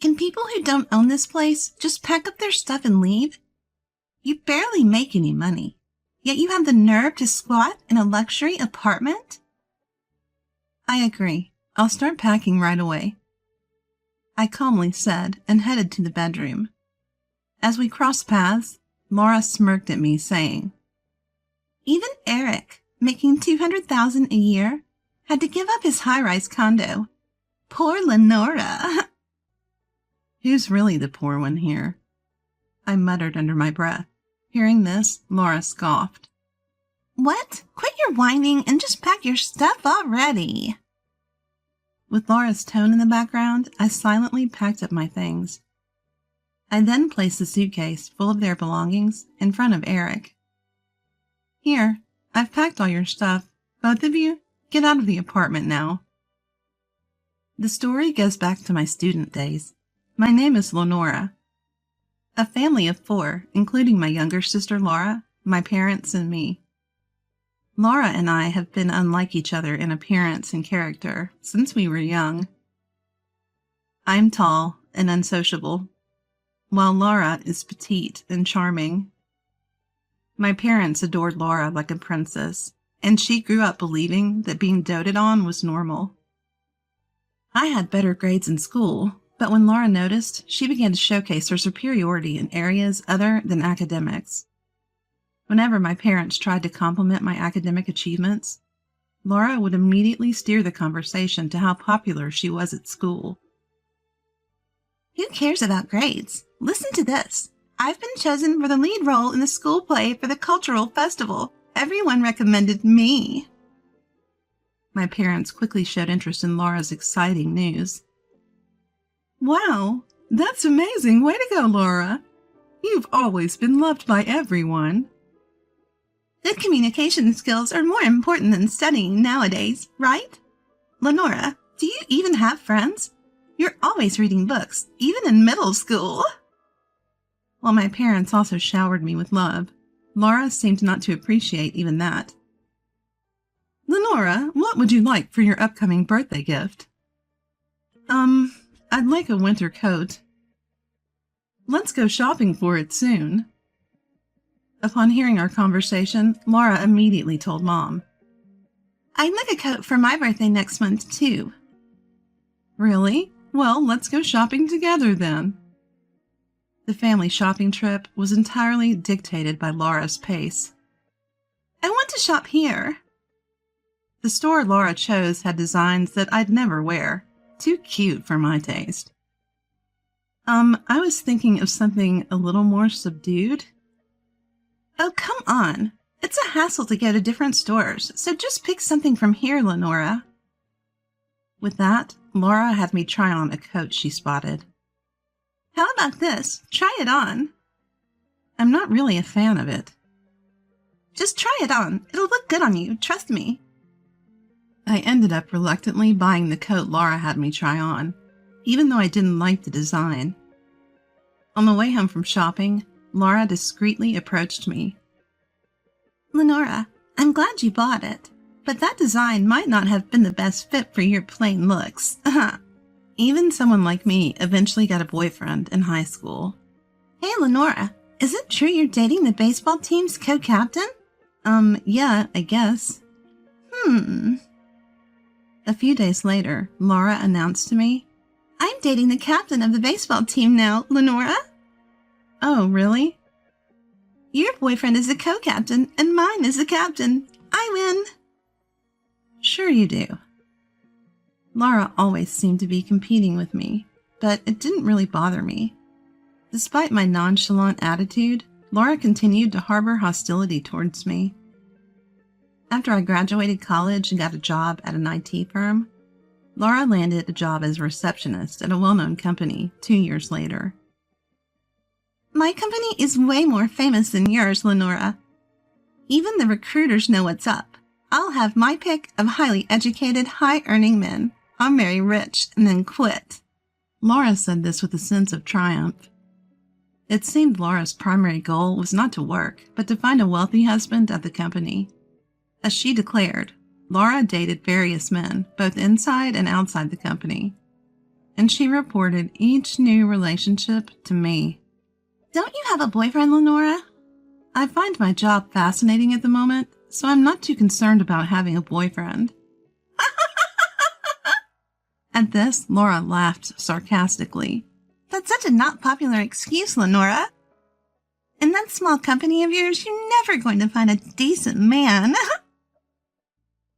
Can people who don't own this place just pack up their stuff and leave? You barely make any money, yet you have the nerve to squat in a luxury apartment? I agree. I'll start packing right away, I calmly said and headed to the bedroom. As we crossed paths, Laura smirked at me, saying, "Even Eric, making $200,000 a year, had to give up his high-rise condo. Poor Lenora." Who's really the poor one here? I muttered under my breath. Hearing this, Laura scoffed. "What? Quit your whining and just pack your stuff already." With Laura's tone in the background, I silently packed up my things. I then placed the suitcase full of their belongings in front of Eric. "Here, I've packed all your stuff. Both of you, get out of the apartment now." The story goes back to my student days. My name is Lenora. A family of 4, including my younger sister Laura, my parents, and me. Laura and I have been unlike each other in appearance and character since we were young. I'm tall and unsociable, while Laura is petite and charming. My parents adored Laura like a princess, and she grew up believing that being doted on was normal. I had better grades in school, but when Laura noticed, she began to showcase her superiority in areas other than academics. Whenever my parents tried to compliment my academic achievements, Laura would immediately steer the conversation to how popular she was at school. "Who cares about grades? Listen to this. I've been chosen for the lead role in the school play for the cultural festival. Everyone recommended me." My parents quickly showed interest in Laura's exciting news. "Wow, that's amazing. Way to go, Laura. You've always been loved by everyone." "Good communication skills are more important than studying nowadays, right? Lenora, do you even have friends? You're always reading books, even in middle school." While my parents also showered me with love, Laura seemed not to appreciate even that. "Lenora, what would you like for your upcoming birthday gift?" I'd like a winter coat." "Let's go shopping for it soon." Upon hearing our conversation, Laura immediately told Mom. "I'd like a coat for my birthday next month, too." "Really? Well, let's go shopping together then." The family shopping trip was entirely dictated by Laura's pace. "I want to shop here." The store Laura chose had designs that I'd never wear. Too cute for my taste. I was thinking of something a little more subdued." "Oh, come on. It's a hassle to go to different stores, so just pick something from here, Lenora." With that, Laura had me try on a coat she spotted. "How about this? Try it on." "I'm not really a fan of it." "Just try it on. It'll look good on you, trust me." I ended up reluctantly buying the coat Laura had me try on, even though I didn't like the design. On the way home from shopping, Laura discreetly approached me. "Lenora, I'm glad you bought it, but that design might not have been the best fit for your plain looks." Even someone like me eventually got a boyfriend in high school. "Hey, Lenora, is it true you're dating the baseball team's co-captain?" Yeah, I guess." A few days later, Laura announced to me, "I'm dating the captain of the baseball team now, Lenora." "Oh, really?" "Your boyfriend is the co-captain, and mine is the captain. I win." "Sure you do." Laura always seemed to be competing with me, but it didn't really bother me. Despite my nonchalant attitude, Laura continued to harbor hostility towards me. After I graduated college and got a job at an IT firm, Laura landed a job as a receptionist at a well-known company 2 years later. "My company is way more famous than yours, Lenora. Even the recruiters know what's up. I'll have my pick of highly educated, high-earning men. I'll marry rich and then quit." Laura said this with a sense of triumph. It seemed Laura's primary goal was not to work, but to find a wealthy husband at the company. As she declared, Laura dated various men, both inside and outside the company. and she reported each new relationship to me. Don't you have a boyfriend, Lenora? I find my job fascinating at the moment, so I'm not too concerned about having a boyfriend. At this, Laura laughed sarcastically. That's such a not popular excuse, Lenora. In that small company of yours, you're never going to find a decent man.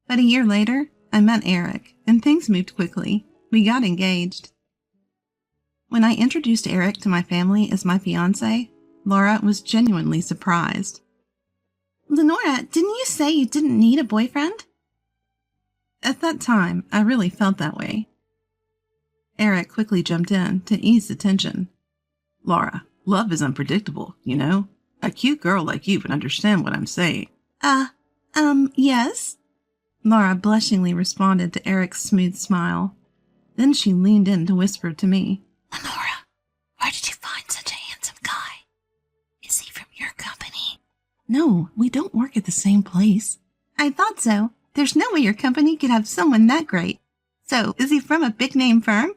But a year later, I met Eric, and things moved quickly. We got engaged. When I introduced Eric to my family as my fiancé, Laura was genuinely surprised. Lenora, didn't you say you didn't need a boyfriend? At that time, I really felt that way. Eric quickly jumped in to ease the tension. Laura, love is unpredictable, you know? A cute girl like you would understand what I'm saying. Yes? Laura blushingly responded to Eric's smooth smile. Then she leaned in to whisper to me. Lenora, where did you find such a handsome guy? Is he from your company? No, we don't work at the same place. I thought so. There's no way your company could have someone that great. So, is he from a big-name firm?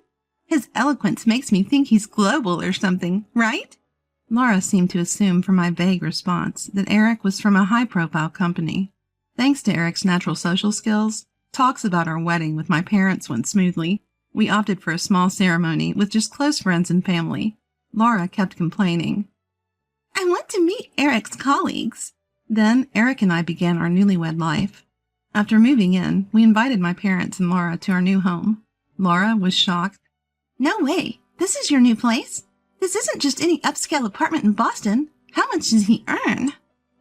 His eloquence makes me think he's global or something, right? Laura seemed to assume from my vague response that Eric was from a high-profile company. Thanks to Eric's natural social skills, talks about our wedding with my parents went smoothly. We opted for a small ceremony with just close friends and family. Laura kept complaining. I want to meet Eric's colleagues. Then Eric and I began our newlywed life. After moving in, we invited my parents and Laura to our new home. Laura was shocked. No way! This is your new place? This isn't just any upscale apartment in Boston. How much does he earn?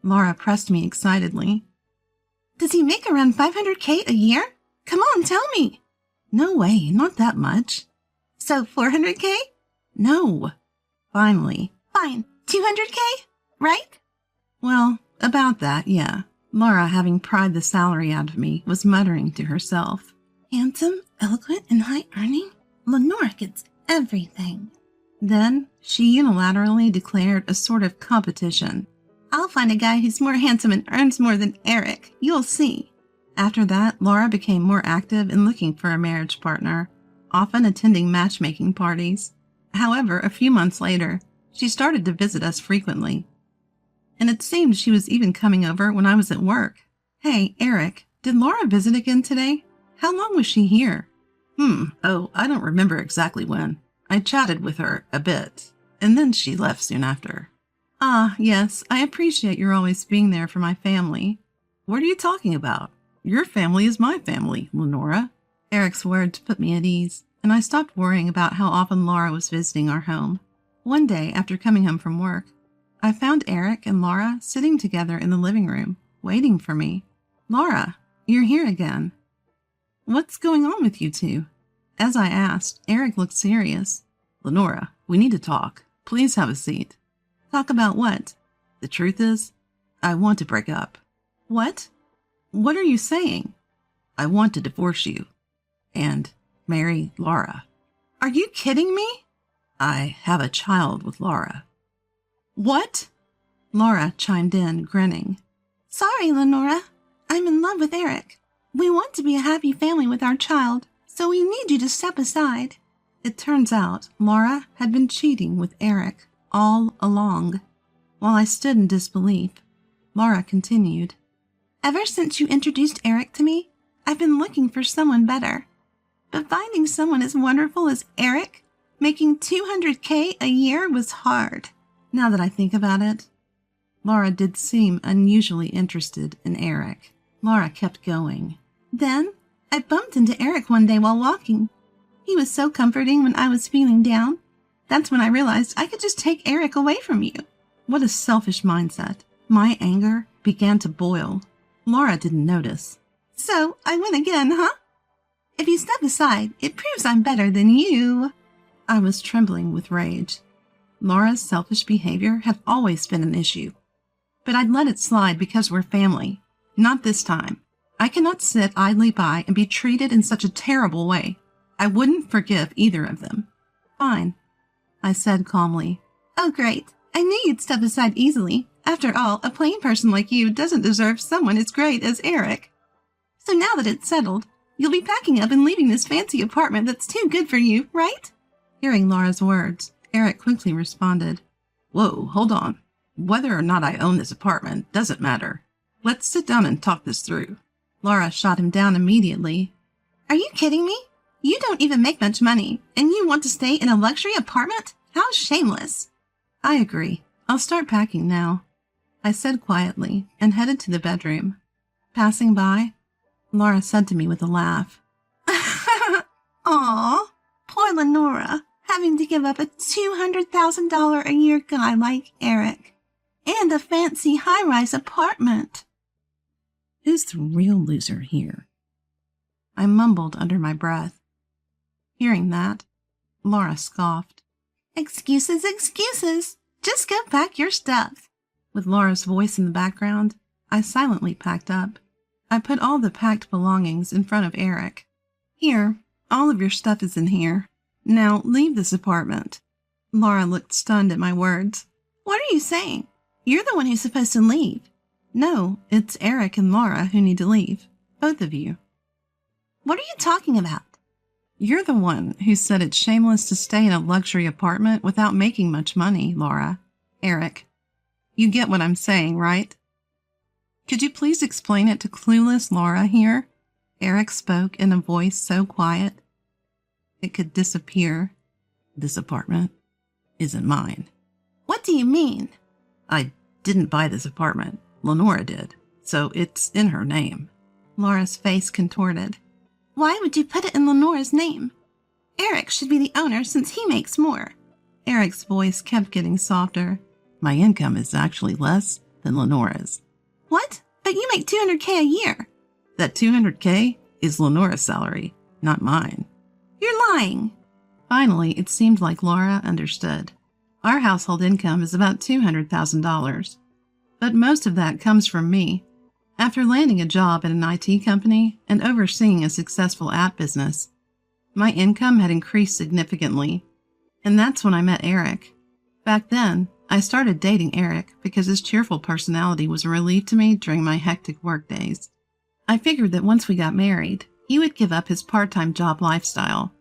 Laura pressed me excitedly. Does he make around $500K a year? Come on, tell me. No way, not that much. So $400K? No. Finally. Fine, $200K? Right? Well, about that, yeah. Laura, having pried the salary out of me, was muttering to herself. Handsome, eloquent, and high-earning? Lenora gets everything. Then she unilaterally declared a sort of competition. I'll find a guy who's more handsome and earns more than Eric. You'll see. After that, Laura became more active in looking for a marriage partner, often attending matchmaking parties. However, a few months later, she started to visit us frequently. And it seemed she was even coming over when I was at work. Hey, Eric, did Laura visit again today? How long was she here? Oh, I don't remember exactly when. I chatted with her a bit, and then she left soon after. Ah, yes, I appreciate your always being there for my family. What are you talking about? Your family is my family, Lenora. Eric's words put me at ease, and I stopped worrying about how often Laura was visiting our home. One day, after coming home from work, I found Eric and Laura sitting together in the living room, waiting for me. Laura, you're here again. What's going on with you two? As I asked, Eric looked serious. Lenora, we need to talk. Please have a seat. Talk about what? The truth is, I want to break up. What? What are you saying? I want to divorce you and marry Laura. Are you kidding me? I have a child with Laura. What? Laura chimed in, grinning. Sorry, Lenora. I'm in love with Eric. We want to be a happy family with our child, so we need you to step aside. It turns out Laura had been cheating with Eric all along. While I stood in disbelief, Laura continued. Ever since you introduced Eric to me, I've been looking for someone better. But finding someone as wonderful as Eric, making $200K a year was hard. Now that I think about it, Laura did seem unusually interested in Eric. Laura kept going. Then, I bumped into Eric one day while walking. He was so comforting when I was feeling down. That's when I realized I could just take Eric away from you. What a selfish mindset. My anger began to boil. Laura didn't notice. So, I went again, huh? If you step aside, it proves I'm better than you. I was trembling with rage. Laura's selfish behavior had always been an issue. But I'd let it slide because we're family. Not this time. I cannot sit idly by and be treated in such a terrible way. I wouldn't forgive either of them. Fine, I said calmly. Oh, great. I knew you'd step aside easily. After all, a plain person like you doesn't deserve someone as great as Eric. So now that it's settled, You'll be packing up and leaving this fancy apartment that's too good for you, right? Hearing Laura's words, Eric quickly responded, "Whoa, hold on. Whether or not I own this apartment doesn't matter. Let's sit down and talk this through." Laura shot him down immediately. "Are you kidding me? You don't even make much money, and you want to stay in a luxury apartment? How shameless." "I agree. I'll start packing now," I said quietly and headed to the bedroom. Passing by, Laura said to me with a laugh, "Aw, poor Lenora, having to give up a $200,000 a year guy like Eric, and a fancy high-rise apartment." "Who's the real loser here?" I mumbled under my breath. Hearing that, Laura scoffed. "Excuses, excuses. Just go pack your stuff." With Laura's voice in the background, I silently packed up. I put all the packed belongings in front of Eric. "Here, all of your stuff is in here. Now leave this apartment." Laura looked stunned at my words. "What are you saying? You're the one who's supposed to leave." "No, it's Eric and Laura who need to leave. Both of you." "What are you talking about?" "You're the one who said it's shameless to stay in a luxury apartment without making much money, Laura. Eric, you get what I'm saying, right?" "Could you please explain it to clueless Laura here?" Eric spoke in a voice so quiet it could disappear. "This apartment isn't mine." "What do you mean?" "I didn't buy this apartment. Lenora did, so it's in her name." Laura's face contorted. "Why would you put it in Lenora's name? Eric should be the owner since he makes more." Eric's voice kept getting softer. "My income is actually less than Lenora's." "What? But you make $200K a year." "That $200K is Lenora's salary, not mine." "You're lying." Finally, it seemed like Laura understood. Our household income is about $200,000, but most of that comes from me. After landing a job at an IT company and overseeing a successful app business, my income had increased significantly, and that's when I met Eric. Back then, I started dating Eric because his cheerful personality was a relief to me during my hectic work days. I figured that once we got married, he would give up his part-time job lifestyle.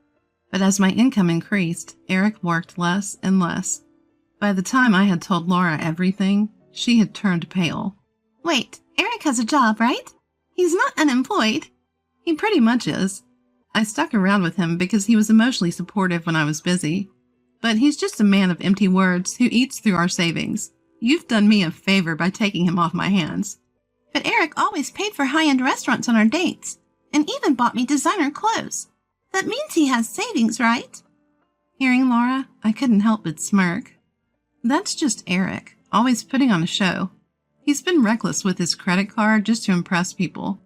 But as my income increased, Eric worked less and less. By the time I had told Laura everything, she had turned pale. "Wait, Eric has a job, right? He's not unemployed." "He pretty much is. I stuck around with him because he was emotionally supportive when I was busy. But he's just a man of empty words who eats through our savings. You've done me a favor by taking him off my hands." "But Eric always paid for high-end restaurants on our dates, and even bought me designer clothes. That means he has savings, right?" Hearing Laura, I couldn't help but smirk. "That's just Eric, always putting on a show. He's been reckless with his credit card just to impress people.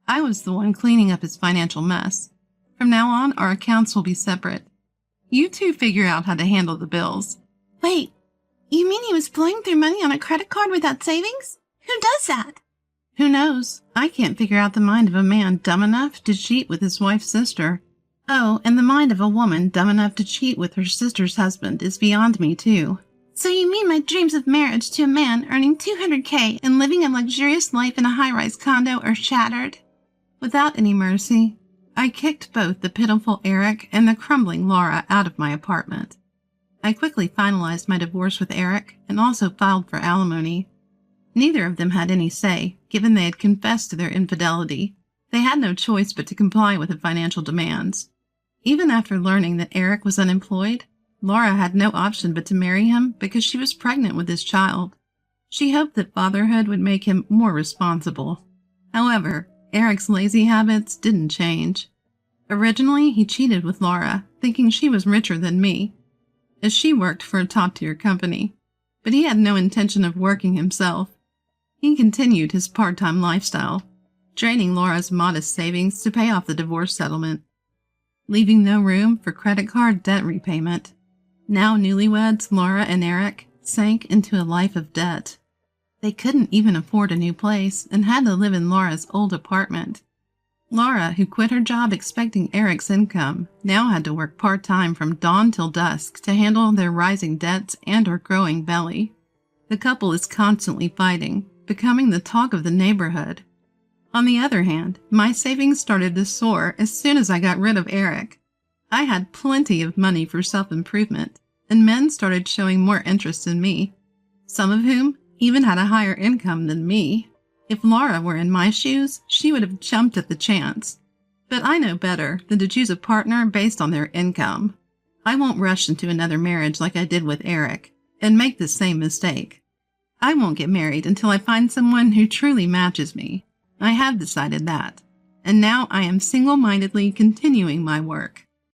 I was the one cleaning up his financial mess. From now on, our accounts will be separate. You two figure out how to handle the bills." "Wait, you mean he was blowing through money on a credit card without savings? Who does that?" "Who knows? I can't figure out the mind of a man dumb enough to cheat with his wife's sister. Oh, and the mind of a woman dumb enough to cheat with her sister's husband is beyond me, too." "So you mean my dreams of marriage to a man earning $200K and living a luxurious life in a high-rise condo are shattered?" Without any mercy, I kicked both the pitiful Eric and the crumbling Laura out of my apartment. I quickly finalized my divorce with Eric and also filed for alimony. Neither of them had any say, given they had confessed to their infidelity. They had no choice but to comply with the financial demands. Even after learning that Eric was unemployed, Laura had no option but to marry him because she was pregnant with his child. She hoped that fatherhood would make him more responsible. However, Eric's lazy habits didn't change. Originally, he cheated with Laura, thinking she was richer than me, as she worked for a top-tier company. But he had no intention of working himself. He continued his part-time lifestyle, draining Laura's modest savings to pay off the divorce settlement, leaving no room for credit card debt repayment. Now newlyweds, Laura and Eric sank into a life of debt. They couldn't even afford a new place and had to live in Laura's old apartment. Laura, who quit her job expecting Eric's income, now had to work part-time from dawn till dusk to handle their rising debts and her growing belly. The couple is constantly fighting, becoming the talk of the neighborhood. On the other hand, my savings started to soar as soon as I got rid of Eric. I had plenty of money for self-improvement, and men started showing more interest in me, some of whom even had a higher income than me. If Laura were in my shoes, she would have jumped at the chance. But I know better than to choose a partner based on their income. I won't rush into another marriage like I did with Eric and make the same mistake. I won't get married until I find someone who truly matches me. I have decided that, and now I am single-mindedly continuing my work.